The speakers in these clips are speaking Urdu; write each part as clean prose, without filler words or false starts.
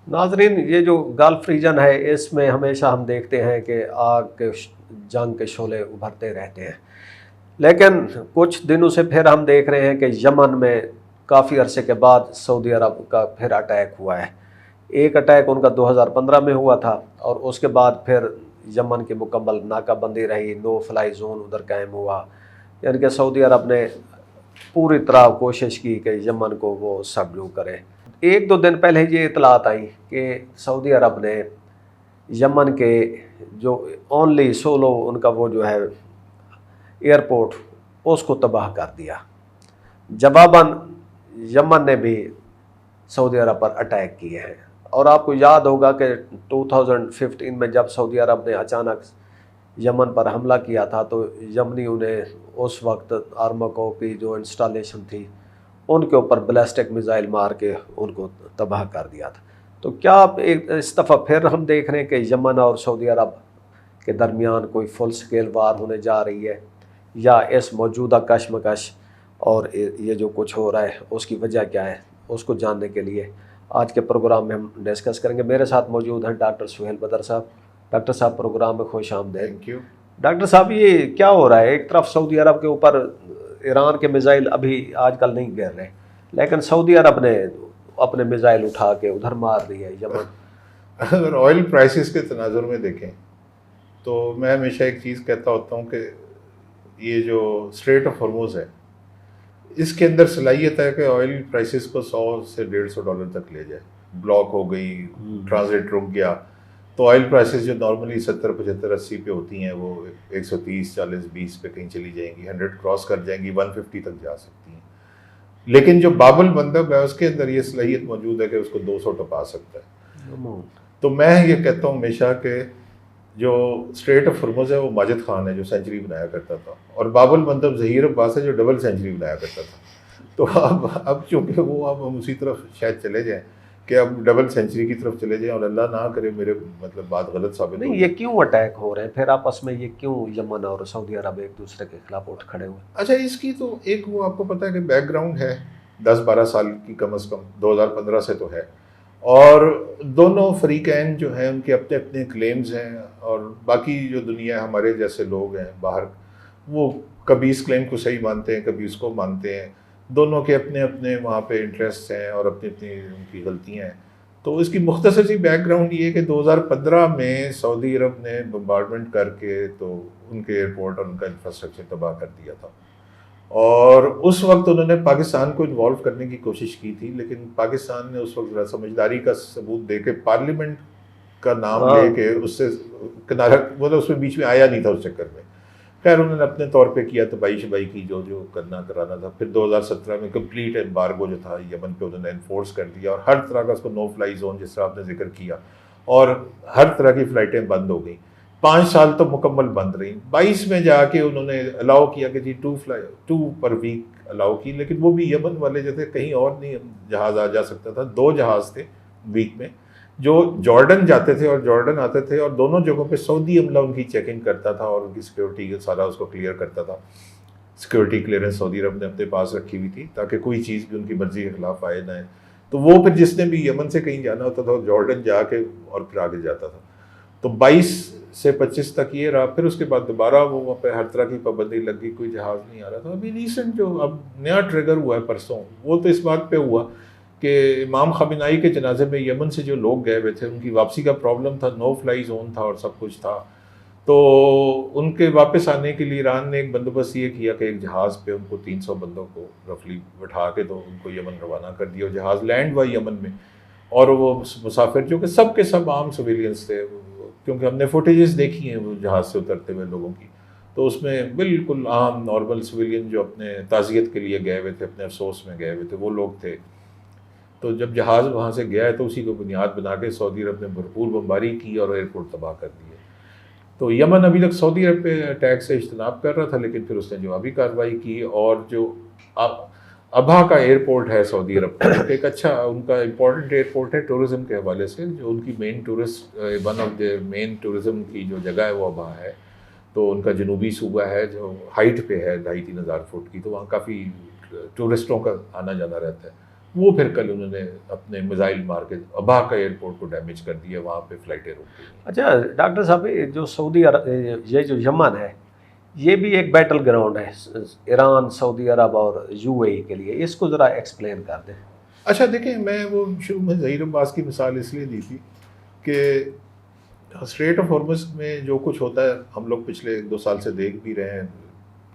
ناظرین، یہ جو گلف ریجن ہے اس میں ہمیشہ ہم دیکھتے ہیں کہ آگ کے جنگ کے شعلے ابھرتے رہتے ہیں، لیکن کچھ دنوں سے پھر ہم دیکھ رہے ہیں کہ یمن میں کافی عرصے کے بعد سعودی عرب کا پھر اٹیک ہوا ہے۔ ایک اٹیک ان کا 2015 میں ہوا تھا، اور اس کے بعد پھر یمن کی مکمل ناکہ بندی رہی، نو فلائی زون ادھر قائم ہوا، یعنی کہ سعودی عرب نے پوری طرح کوشش کی کہ یمن کو وہ سبڈو کرے۔ ایک دو دن پہلے یہ اطلاعات آئیں کہ سعودی عرب نے یمن کے جو اونلی سولو ان کا وہ جو ہے ایئرپورٹ، اس کو تباہ کر دیا۔ جواباً یمن نے بھی سعودی عرب پر اٹیک کیے ہیں، اور آپ کو یاد ہوگا کہ 2015 میں جب سعودی عرب نے اچانک یمن پر حملہ کیا تھا تو یمنیوں نے اس وقت آرمکو کی جو انسٹالیشن تھی ان کے اوپر بلاسٹک میزائل مار کے ان کو تباہ کر دیا تھا۔ تو کیا اس دفعہ پھر ہم دیکھ رہے ہیں کہ یمن اور سعودی عرب کے درمیان کوئی فل سکیل وار ہونے جا رہی ہے، یا اس موجودہ کشمکش اور یہ جو کچھ ہو رہا ہے اس کی وجہ کیا ہے؟ اس کو جاننے کے لیے آج کے پروگرام میں ہم ڈسکس کریں گے۔ میرے ساتھ موجود ہیں ڈاکٹر سہیل بدر صاحب۔ ڈاکٹر صاحب، پروگرام میں خوش آمدید۔ Thank you. ڈاکٹر صاحب، یہ کیا ہو رہا ہے؟ ایک طرف سعودی عرب کے اوپر ایران کے میزائل ابھی آج کل نہیں گر رہے، لیکن سعودی عرب نے اپنے میزائل اٹھا کے ادھر مار دی ہے یمن۔ اگر آئل پرائسز کے تناظر میں دیکھیں تو میں ہمیشہ ایک چیز کہتا ہوتا ہوں کہ یہ جو اسٹریٹ آف ہارموز ہے، اس کے اندر صلاحیت ہے کہ آئل پرائسز کو 100 سے $150 تک لے جائے۔ بلاک ہو گئی، ٹرانزٹ رک گیا، تو آئل پرائسز جو نارملی 70 75 80 پہ ہوتی ہیں وہ 130 40 20 پہ کہیں چلی جائیں گی، 100 کراس کر جائیں گی، 150 تک جا سکتی ہیں۔ لیکن جو باب المندب ہے اس کے اندر یہ صلاحیت موجود ہے کہ اس کو 200 ٹپا سکتا ہے۔ تو میں یہ کہتا ہوں ہمیشہ کہ جو اسٹریٹ آف ہرمز ہے وہ ماجد خان ہے جو سینچری بنایا کرتا تھا، اور باب المندب ظہیر عباس ہے جو ڈبل سینچری بنایا کرتا تھا۔ تو اب چونکہ وہ اب ہم اسی طرف شاید چلے جائیں کہ اب ڈبل سینچری کی طرف چلے جائیں، اور اللہ نہ کرے میرے مطلب بات غلط ثابت نہیں، یہ کیوں اٹیک ہو رہے ہیں پھر آپس میں؟ یہ کیوں یمن اور سعودی عرب ایک دوسرے کے خلاف اٹھ کھڑے ہوئے؟ اچھا، اس کی تو ایک وہ آپ کو پتہ ہے کہ بیک گراؤنڈ ہے 10-12 سال کی، کم از کم 2015 سے تو ہے، اور دونوں فریقین جو ہیں ان کے اپنے اپنے کلیمز ہیں، اور باقی جو دنیا ہمارے جیسے لوگ ہیں باہر وہ کبھی اس کلیم کو صحیح مانتے ہیں کبھی اس کو مانتے ہیں، دونوں کے اپنے اپنے وہاں پہ انٹرسٹ ہیں اور اپنی اپنی ان کی غلطیاں ہیں۔ تو اس کی مختصر سی بیک گراؤنڈ یہ ہے کہ 2015 میں سعودی عرب نے بمبارڈمنٹ کر کے تو ان کے ایئرپورٹ اور ان کا انفراسٹرکچر تباہ کر دیا تھا، اور اس وقت انہوں نے پاکستان کو انوالو کرنے کی کوشش کی تھی، لیکن پاکستان نے اس وقت ذرا سمجھداری کا ثبوت دے کے پارلیمنٹ کا نام لے کے اس سے کنارہ، مطلب اس میں بیچ میں آیا نہیں تھا اس چکر میں۔ خیر انہوں نے اپنے طور پہ کیا تباہی شبائی کی جو کرنا کرانا تھا۔ پھر 2017 میں کمپلیٹ ایمبارگو جو تھا یمن پہ انہوں نے انفورس کر دیا، اور ہر طرح کا اس کو نو فلائی زون جس طرح آپ نے ذکر کیا، اور ہر طرح کی فلائٹیں بند ہو گئیں۔ 5 سال تو مکمل بند رہی۔ 22 میں جا کے انہوں نے الاؤ کیا کہ جی 2 پر ویک الاؤ کی، لیکن وہ بھی یمن والے جو تھے کہیں اور نہیں جہاز آ جا سکتا تھا، 2 جہاز تھے ویک میں جو جارڈن جاتے تھے اور جارڈن آتے تھے، اور دونوں جگہوں پہ سعودی عملہ ان کی چیکنگ کرتا تھا اور ان کی سیکورٹی سارا اس کو کلیئر کرتا تھا۔ سیکورٹی کلیئرنس سعودی عرب نے اپنے پاس رکھی ہوئی تھی تاکہ کوئی چیز بھی ان کی مرضی کے خلاف آئے نہ ہے۔ تو وہ پھر جس نے بھی یمن سے کہیں جانا ہوتا تھا جارڈن جا کے اور پھر آگے جاتا تھا۔ تو 22 سے 25 تک یہ رہا، پھر اس کے بعد دوبارہ وہ وہاں پہ ہر طرح کی پابندی لگ گئی، کوئی جہاز نہیں آ رہا تھا۔ ابھی ریسنٹ جو اب نیا ٹریگر ہوا ہے پرسوں، وہ تو اس بات پہ ہوا کہ امام خامنائی کے جنازے میں یمن سے جو لوگ گئے ہوئے تھے ان کی واپسی کا پرابلم تھا، نو فلائی زون تھا اور سب کچھ تھا، تو ان کے واپس آنے کے لیے ایران نے ایک بندوبست یہ کیا کہ ایک جہاز پہ ان کو 300 بندوں کو رفلی بٹھا کے تو ان کو یمن روانہ کر دیا، اور جہاز لینڈ ہوا یمن میں، اور وہ مسافر جو کہ سب کے سب عام سویلینس تھے، کیونکہ ہم نے فوٹیجز دیکھی ہیں وہ جہاز سے اترتے ہوئے لوگوں کی، تو اس میں بالکل عام نارمل سویلین جو اپنے تعزیت کے لیے گئے ہوئے تھے، اپنے افسوس میں گئے ہوئے تھے، وہ لوگ تھے۔ تو جب جہاز وہاں سے گیا ہے تو اسی کو بنیاد بنا کے سعودی عرب نے بھرپور بمباری کی اور ایئرپورٹ تباہ کر دیے۔ تو یمن ابھی تک سعودی عرب پہ اٹیک سے اجتناب کر رہا تھا، لیکن پھر اس نے جوابی کارروائی کی، اور جو ابھا کا ایئرپورٹ ہے سعودی عرب کا، ایک اچھا ان کا امپورٹنٹ ایئرپورٹ ہے ٹورزم کے حوالے سے، جو ان کی main tourist one of the main tourism کی جو جگہ ہے وہ ابھا ہے۔ تو ان کا جنوبی صوبہ ہے جو ہائٹ پہ ہے 2500-3000 فٹ کی، تو وہاں کافی ٹورسٹوں کا آنا جانا رہتا ہے۔ وہ پھر کل انہوں نے اپنے میزائل مار کے ابہا کا ایئرپورٹ کو ڈیمیج کر دیا, وہاں پہ فلائٹیں روک دی. اچھا ڈاکٹر صاحب, جو سعودی عرب, یہ جو یمن ہے, یہ بھی ایک بیٹل گراؤنڈ ہے ایران, سعودی عرب اور یو اے ای کے لیے, اس کو ذرا ایکسپلین کر دیں. اچھا دیکھیں, میں وہ شروع میں ظہیر عباس کی مثال اس لیے دی تھی کہ اسٹریٹ آف ہارمز میں جو کچھ ہوتا ہے ہم لوگ پچھلے 1-2 سال سے دیکھ بھی رہے ہیں,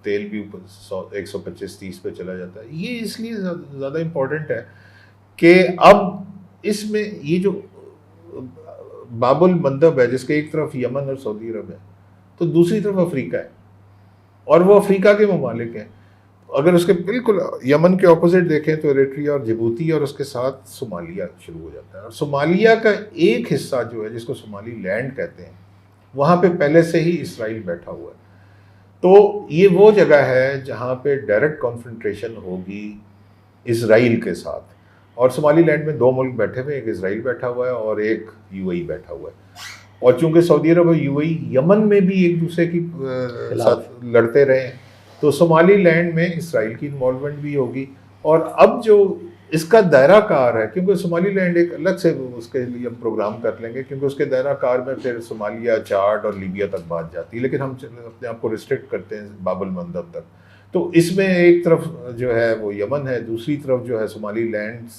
تیل بھی 125-130 پہ چلا جاتا ہے. یہ اس لیے زیادہ امپورٹنٹ ہے کہ اب اس میں یہ جو باب المندب ہے, جس کے ایک طرف یمن اور سعودی عرب ہے, تو دوسری طرف افریقہ ہے, اور وہ افریقہ کے ممالک ہیں. اگر اس کے بالکل یمن کے اپوزٹ دیکھیں تو ایریٹریا اور جبوتی, اور اس کے ساتھ صومالیہ شروع ہو جاتا ہے. اور صومالیہ کا ایک حصہ جو ہے جس کو صومالی لینڈ کہتے ہیں, وہاں پہ پہلے سے ہی اسرائیل بیٹھا ہوا ہے. تو یہ وہ جگہ ہے جہاں پہ ڈائریکٹ کانفرنٹریشن ہوگی اسرائیل کے ساتھ. اور صومالی لینڈ میں 2 ملک بیٹھے ہوئے, ایک اسرائیل بیٹھا ہوا ہے اور ایک یو اے ای بیٹھا ہوا ہے. اور چونکہ سعودی عرب اور یو اے ای یمن میں بھی ایک دوسرے کی ساتھ لڑتے رہے ہیں, تو صومالی لینڈ میں اسرائیل کی انوالومنٹ بھی ہوگی. اور اب جو اس کا دائرہ کار ہے, کیونکہ صومالی لینڈ ایک الگ سے اس کے لیے ہم پروگرام کر لیں گے, کیونکہ اس کے دائرہ کار میں پھر صومالیہ, چاڈ اور لیبیا تک بات جاتی ہے, لیکن ہم اپنے آپ کو ریسٹرکٹ کرتے ہیں باب المندب تک. تو اس میں ایک طرف جو ہے وہ یمن ہے, دوسری طرف جو ہے صومالی لینڈ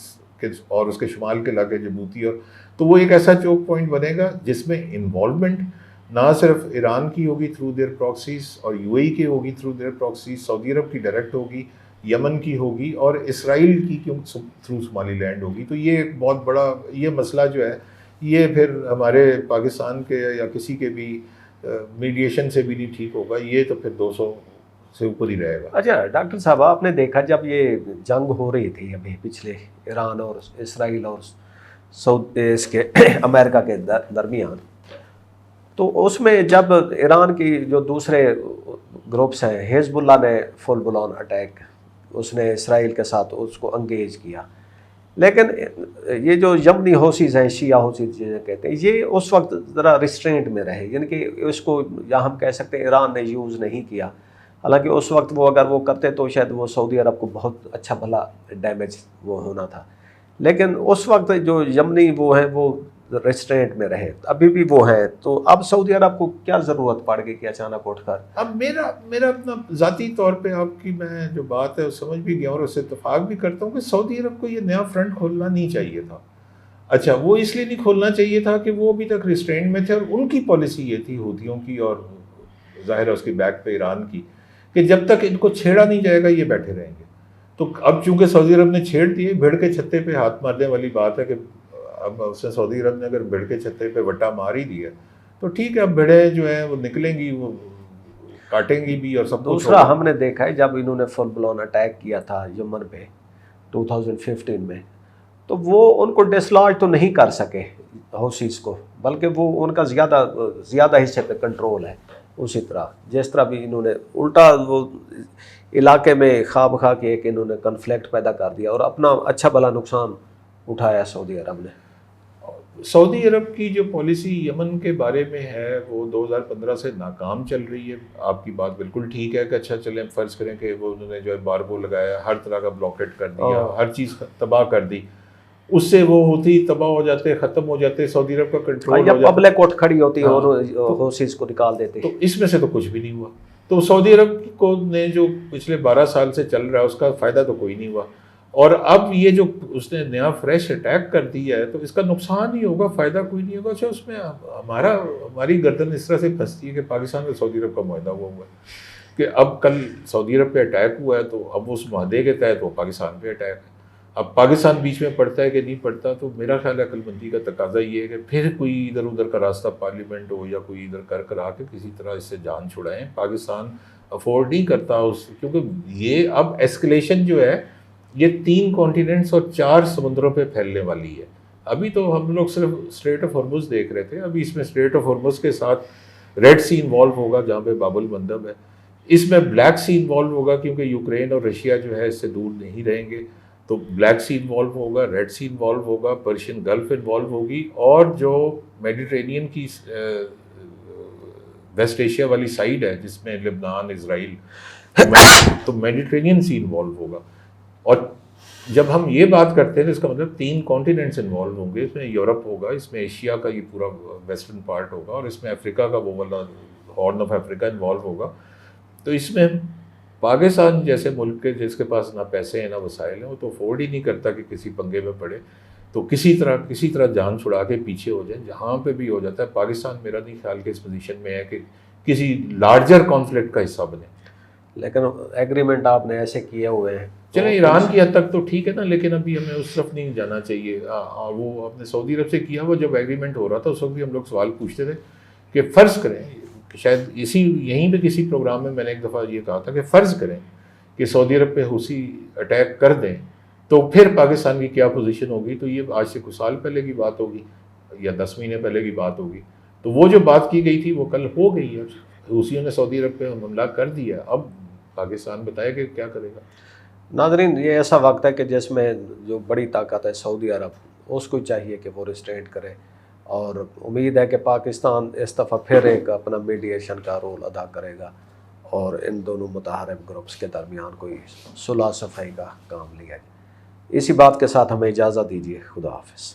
کے اور اس کے شمال کے علاقے جبوتی. اور تو وہ ایک ایسا چوک پوائنٹ بنے گا جس میں انوالومنٹ نہ صرف ایران کی ہوگی تھرو دیئر پراکسیز, اور یو اے ای کی ہوگی تھرو دیئر پراکسیز, سعودی عرب کی ڈائریکٹ ہوگی, یمن کی ہوگی, اور اسرائیل کی کیوں تھرو صومالی لینڈ ہوگی. تو یہ ایک بہت بڑا یہ مسئلہ جو ہے, یہ پھر ہمارے پاکستان کے یا کسی کے بھی میڈیشن سے بھی نہیں ٹھیک ہوگا, یہ تو پھر 200 سے اوپر ہی رہے گا. اچھا ڈاکٹر صاحب, آپ نے دیکھا جب یہ جنگ ہو رہی تھی ابھی پچھلے ایران اور اسرائیل اور اس کے امریکہ کے درمیان, تو اس میں جب ایران کی جو دوسرے گروپس ہیں, حزب اللہ نے فل بلون اٹیک, اس نے اسرائیل کے ساتھ اس کو انگیج کیا. لیکن یہ جو یمنی ہوسیز ہیں, شیعہ ہوسیز جنہیں کہتے ہیں, یہ اس وقت ذرا ریسٹرینٹ میں رہے, یعنی کہ اس کو یا ہم کہہ سکتے ہیں ایران نے یوز نہیں کیا. حالانکہ اس وقت وہ اگر وہ کرتے تو شاید وہ سعودی عرب کو بہت اچھا بھلا ڈیمیج وہ ہونا تھا. لیکن اس وقت جو یمنی وہ ہیں وہ ریسٹرینٹ میں رہے, ابھی بھی وہ ہیں. تو اب سعودی عرب کو کیا ضرورت پڑ گئی کہ اچانک اٹھ کر؟ اب میرا اپنا ذاتی طور پہ آپ کی میں جو بات ہے وہ سمجھ بھی گیا اور اس سے اتفاق بھی کرتا ہوں کہ سعودی عرب کو یہ نیا فرنٹ کھولنا نہیں چاہیے تھا. اچھا, وہ اس لیے نہیں کھولنا چاہیے تھا کہ وہ ابھی تک ریسٹرینٹ میں تھے, اور ان کی پالیسی یہ تھی حوثیوں کی, اور ظاہر ہے اس کی بیک پہ ایران کی, کہ جب تک ان کو چھیڑا نہیں جائے گا یہ بیٹھے رہیں گے. تو اب چونکہ سعودی عرب نے چھیڑ دیے, بھیڑ کے چھتے پہ ہاتھ مارنے والی بات ہے کہ اب اس نے سعودی عرب نے اگر بھیڑ کے چھتے پہ وٹا مار ہی دیا تو ٹھیک ہے, اب بھیڑیں جو ہیں وہ نکلیں گی, وہ کاٹیں گی بھی, اور سب. دوسرا ہم نے دیکھا ہے جب انہوں نے فل بلون اٹیک کیا تھا یمن پہ 2015 میں, تو وہ ان کو ڈسلاج تو نہیں کر سکے حوثیز کو, بلکہ وہ ان کا زیادہ حصے پہ کنٹرول ہے. اسی طرح جس طرح بھی انہوں نے الٹا وہ علاقے میں خواب خواہ کے ایک انہوں نے کنفلکٹ پیدا کر دیا, اور اپنا اچھا بھلا نقصان اٹھایا سعودی عرب نے. سعودی عرب کی جو پالیسی یمن کے بارے میں ہے وہ 2015 سے ناکام چل رہی ہے. آپ کی بات بالکل ٹھیک ہے کہ اچھا چلیں فرض کریں کہ وہ انہوں نے جو ایمبارگو لگایا, ہر طرح کا بلاکیٹ کر دیا, ہر چیز تباہ کر دی, اس سے وہ ہوتی تباہ ہو جاتے, ختم ہو جاتے, سعودی عرب کا کنٹرول ہو جاتا, پبلک اٹھ کھڑی ہوتی ہے اور حوثیز کو نکال دیتے. تو اس میں سے تو کچھ بھی نہیں ہوا. تو سعودی عرب کو نے جو پچھلے 12 سال سے چل رہا ہے اس کا فائدہ تو کوئی نہیں ہوا, اور اب یہ جو اس نے نیا فریش اٹیک کر دیا ہے تو اس کا نقصان ہی ہوگا, فائدہ کوئی نہیں ہوگا. اچھا, اس میں ہماری گردن اس طرح سے پھنستی ہے کہ پاکستان اور سعودی عرب کا معاہدہ ہوا ہے کہ اب کل سعودی عرب پہ اٹیک ہوا ہے تو اب اس معاہدے کے تحت وہ پاکستان پہ اٹیک ہے. اب پاکستان بیچ میں پڑتا ہے کہ نہیں پڑتا, تو میرا خیال ہے عقل مندی کا تقاضا یہ ہے کہ پھر کوئی ادھر ادھر کا راستہ پارلیمنٹ ہو یا کوئی ادھر کرا کے کسی طرح اس سے جان چھڑائیں. پاکستان افورڈ نہیں کرتا اس, کیونکہ یہ اب ایسکلیشن جو ہے یہ 3 کانٹیننٹس اور 4 سمندروں پہ پھیلنے والی ہے. ابھی تو ہم لوگ صرف اسٹریٹ آف ہارمز دیکھ رہے تھے, ابھی اس میں اسٹریٹ آف ہارمز کے ساتھ ریڈ سی انوالو ہوگا جہاں پہ باب المندب ہے, اس میں بلیک سی انوالو ہوگا کیونکہ یوکرین اور رشیا جو ہے اس سے دور نہیں رہیں گے, تو بلیک سی انوالو ہوگا, ریڈ سی انوالو ہوگا, پرشین گلف انوالو ہوگی, اور جو میڈیٹرینین کی ویسٹ ایشیا والی سائیڈ ہے جس میں لبنان, اسرائیل, تو میڈیٹرینین سی انوالو ہوگا. اور جب ہم یہ بات کرتے ہیں تو اس کا مطلب 3 کانٹیننٹس انوالو ہوں گے. اس میں یورپ ہوگا, اس میں ایشیا کا یہ پورا ویسٹرن پارٹ ہوگا, اور اس میں افریقہ کا وہ والا ہارن آف افریقہ انوالو ہوگا. تو اس میں پاکستان جیسے ملک کے جس کے پاس نہ پیسے ہیں نہ وسائل ہیں, وہ تو افورڈ ہی نہیں کرتا کہ کسی پنگے میں پڑے. تو کسی طرح جان چھڑا کے پیچھے ہو جائیں. جہاں پہ بھی ہو جاتا ہے, پاکستان میرا نہیں خیال کہ اس پوزیشن میں ہے کہ کسی لارجر کانفلکٹ کا حصہ بنے. لیکن ایگریمنٹ آپ نے ایسے کیے ہوئے ہیں. چلیں ایران کی حد تک تو ٹھیک ہے نا, لیکن ابھی ہمیں اس طرف نہیں جانا چاہیے. وہ اپنے سعودی عرب سے کیا ہوا جب ایگریمنٹ ہو رہا تھا, اس وقت بھی ہم لوگ سوال پوچھتے تھے کہ فرض کریں, شاید یہیں پہ کسی پروگرام میں میں نے ایک دفعہ یہ کہا تھا کہ فرض کریں کہ سعودی عرب پہ حوثی اٹیک کر دیں تو پھر پاکستان کی کیا پوزیشن ہوگی. تو یہ آج سے کچھ سال پہلے کی بات ہوگی یا 10 مہینے پہلے کی بات ہوگی. تو وہ جو بات کی گئی تھی وہ کل ہو گئی ہے. حوثیوں نے سعودی عرب پہ حملہ کر دیا, اب پاکستان بتائے کہ کیا کرے گا. ناظرین, یہ ایسا وقت ہے کہ جس میں جو بڑی طاقت ہے سعودی عرب, اس کو چاہیے کہ وہ ریسٹرینٹ کرے, اور امید ہے کہ پاکستان اس دفعہ پھر ایک اپنا میڈیشن کا رول ادا کرے گا اور ان دونوں متحارب گروپس کے درمیان کوئی صلح صفائی کا کام لیا جائے. اسی بات کے ساتھ ہمیں اجازت دیجیے. خدا حافظ.